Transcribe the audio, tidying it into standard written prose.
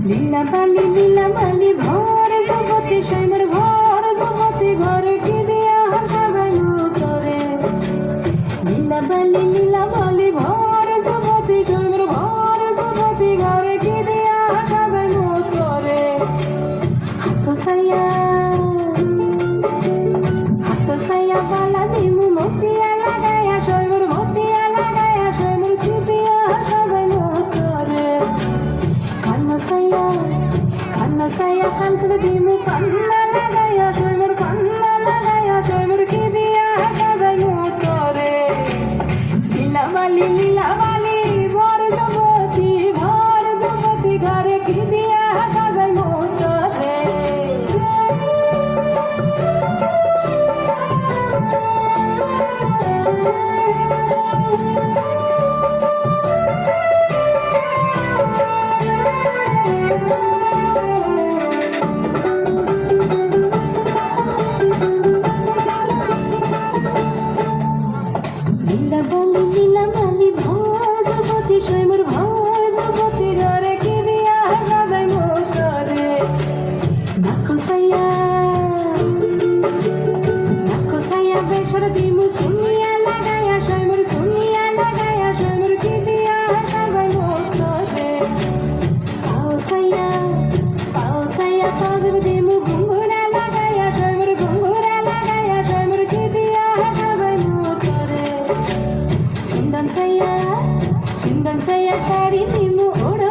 লীলাবালি লীলাবালি ভর জগতে সৈমর ভর জগতে ঘরে কি দিয়া সাজাইলো তোরে লীলাবালি লীলাবালি ভর জগতে সৈমর ভর জগতে ঘরে কি দিয়া সাজাইলো তোরে হাত সাইয়া বালা দিমু মতিয়া লাগাইয়া সৈমর মতিয়া লাগাইয়া সৈমর কি দিয়া সাজাইলো তোরে Saya kan terdimu panna lagaya sumur ki dia kagai motore lila bali bhar jagati ghare ki dia kagai motore Lilabali ভর জগতে সৈমর ভর জগতে ঘরে কি দিয়া সাজাই মতরে নাকো সাইয়া বেসর দিমু সুনিয়া লাগাইয়া সৈমর কি দিয়া সাজাই মতরে পাও সাইয়া পাজর দিমু ঘুঙ্গুরা লাগাইয়া সৈমর কি দিয়া সাজাই মতরে Indan saya cari timu orang